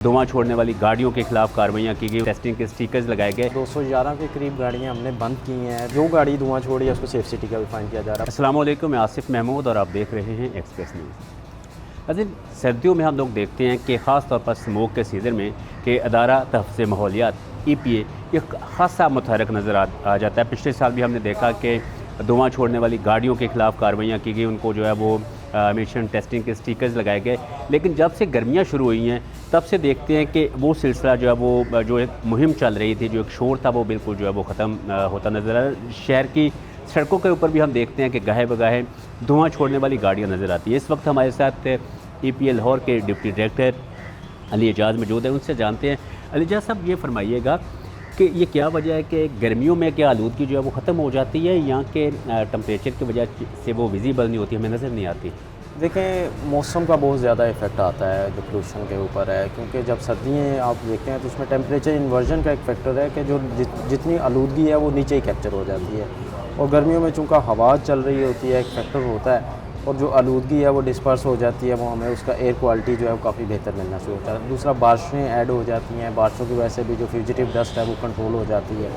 धुआं छोड़ने वाली गाड़ियों के खिलाफ कार्रवाइयाँ की गई, टेस्टिंग के स्टिकर्स लगाए गए। 211 के करीब गाड़ियाँ हमने बंद की हैं। जो गाड़ी धुआं छोड़ी है उसको सेफ सिटी का भी फाइन किया जा रहा है। अस्सलाम वालेकुम, मैं आसिफ महमूद और आप देख रहे हैं एक्सप्रेस न्यूज़। अजीज, सर्दियों में हम लोग देखते हैं कि ख़ास तौर पर स्मोक के सीज़न में कि अदारा तहफ़्फ़ुज़ माहौलियात EPA एक ख़ासा मुतहरक नज़र आ जाता है। पिछले साल भी हमने देखा कि धुआं छोड़ने वाली गाड़ियों के खिलाफ कार्रवाइयाँ की गई, उनको जो है वो एमिशन टेस्टिंग के स्टिकर्स लगाए गए। लेकिन जब से गर्मियाँ शुरू हुई हैं तब से देखते हैं कि वो सिलसिला जो है वो जो एक मुहिम चल रही थी, जो एक शोर था, वो बिल्कुल जो है वो ख़त्म होता नज़र आ रहा है। शहर की सड़कों के ऊपर भी हम देखते हैं कि गाहे बगाहे धुआं छोड़ने वाली गाड़ियाँ नज़र आती है। इस वक्त हमारे साथ EPA लाहौर के डिप्टी डायरेक्टर अली एजाज मौजूद है, उनसे जानते हैं। अली एजाज साहब, ये फरमाइएगा कि ये क्या वजह है कि गर्मियों में क्या आलूदगी जो है वो ख़त्म हो जाती है या कि टेम्परेचर की वजह से वो विजिबल नहीं होती, हमें नज़र नहीं आती? देखें, मौसम का बहुत ज़्यादा इफेक्ट आता है जो पोल्यूशन के ऊपर है, क्योंकि जब सर्दियाँ आप देखते हैं तो उसमें टेम्परेचर इन्वर्जन का एक फैक्टर है कि जो जितनी आलूदगी है वो नीचे ही कैप्चर हो जाती है। और गर्मियों में चूँकि हवा चल रही होती है, एक फैक्टर होता है, और जो आलूदगी है वो डिस्पर्स हो जाती है, वो हमें उसका एयर क्वालिटी जो है वो काफ़ी बेहतर मिलना शुरू होता है। दूसरा, बारिशें ऐड हो जाती हैं, बारिशों की वजह से भी जो फ्यूजिटिव डस्ट है वो कंट्रोल हो जाती है।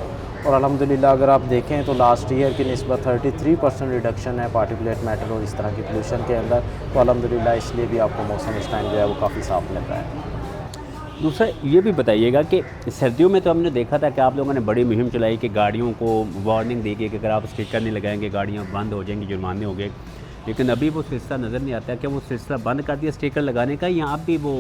और अल्हम्दुलिल्लाह अगर आप देखें तो लास्ट ईयर की निस्बत 33% रिडक्शन है पार्टिकुलेट मैटर और इस तरह की पोल्यूशन के अंदर। तो अल्हम्दुलिल्लाह इसलिए भी आपको मौसम इस टाइम जो है वो काफ़ी साफ़ मिल रहा है। दूसरा ये भी बताइएगा कि सर्दियों में तो हमने देखा था कि आप लोगों ने बड़ी मुहिम चलाई कि गाड़ियों को वार्निंग दी गई कि अगर आप स्टिकर नहीं लगाएंगे गाड़ियाँ बंद हो जाएंगी, जुर्माने हो गए। लेकिन अभी वो सिलसिला नज़र नहीं आता कि वो सिलसिला बंद कर दिया स्टिकर लगाने का, या अब भी वो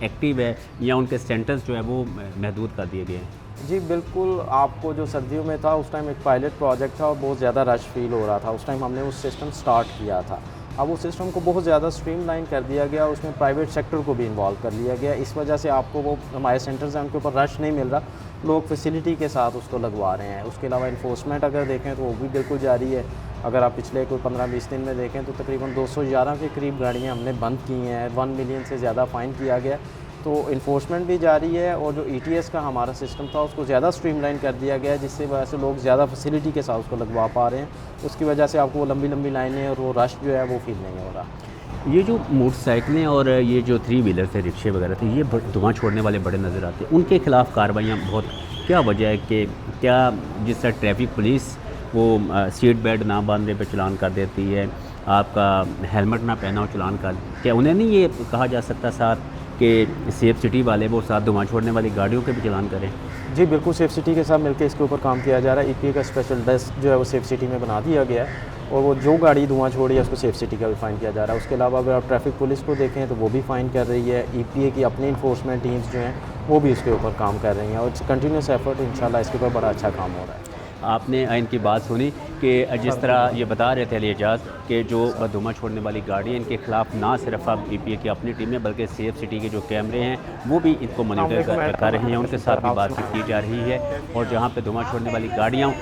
एक्टिव है या उनके सेंटर्स जो है वो महदूद कर दिए गए हैं? जी बिल्कुल, आपको जो सर्दियों में था उस टाइम एक पायलट प्रोजेक्ट था और बहुत ज़्यादा रश फील हो रहा था। उस टाइम हमने उस सिस्टम स्टार्ट किया था। अब उस सिस्टम को बहुत ज़्यादा स्ट्रीमलाइन कर दिया गया, उसमें प्राइवेट सेक्टर को भी इन्वॉल्व कर लिया गया। इस वजह से आपको वो हमारे सेंटर्स हैं उनके ऊपर रश नहीं मिल रहा, लोग फैसिलिटी के साथ उसको लगवा रहे हैं। उसके अलावा इन्फोर्समेंट अगर देखें तो वो भी बिल्कुल जारी है। अगर आप पिछले कोई 15-20 दिन में देखें तो तकरीबन 211 के करीब गाड़ियाँ हमने बंद की हैं, 1 मिलियन से ज़्यादा फ़ाइन किया गया। तो इन्फोर्समेंट भी जारी है और जो ETS का हमारा सिस्टम था उसको ज़्यादा स्ट्रीमलाइन कर दिया गया है, जिससे वजह से लोग ज़्यादा फैसिलिटी के साथ उसको लगवा पा रहे हैं। उसकी वजह से आपको वो लंबी लंबी लाइनें और वो रश जो है वो फील नहीं हो रहा। ये जो मोटरसाइकिलें और ये जो 3 व्हीलर थे, रिक्शे वगैरह थे, ये धुआं छोड़ने वाले बड़े नज़र आते हैं, उनके खिलाफ कार्रवाइयाँ बहुत, क्या वजह है कि क्या जिस तरह ट्रैफिक पुलिस वो सीट बेल्ट ना बांधने पे चलान कर देती है, आपका हेलमेट ना पहना हो चलान कर, क्या उन्हें नहीं ये कहा जा सकता साथ कि सेफ सिटी वाले वो साथ धुआं छोड़ने वाली गाड़ियों के भी चलान करें? जी बिल्कुल, सेफ सिटी के साथ मिलकर इसके ऊपर काम किया जा रहा है। EPA का स्पेशल डेस्क जो है वो सेफ सिटी में बना दिया गया है और वो जो गाड़ी धुआं छोड़ी है उसको सेफ सिटी का भी फ़ाइन किया जा रहा है। उसके अलावा अगर आप ट्रैफिक पुलिस को देखें तो वो भी फ़ाइन कर रही है। EPA की अपनी इन्फोर्समेंट टीम्स जो हैं वो भी इसके ऊपर काम कर रही हैं और कंटिन्यूस एफर्ट इंशाल्लाह इसके ऊपर बड़ा अच्छा काम हो रहा है। आपने इनकी बात सुनी कि जिस तरह ये बता रहे थे अली एजाज कि जो धुआं छोड़ने वाली गाड़ी है इनके खिलाफ ना सिर्फ अब EPA की अपनी टीम है बल्कि सेफ सिटी के जो कैमरे हैं वो भी इनको मॉनिटर कर रहे हैं, उनके साथ भी बातचीत की जा रही है। और जहाँ पे धुआं छोड़ने वाली गाड़ियाँ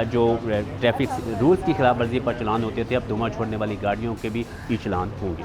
जो ट्रैफिक रूल्स की खिलाफ वर्जी पर चलान होते थे, अब धुआं छोड़ने वाली गाड़ियों के भी चलान होंगे।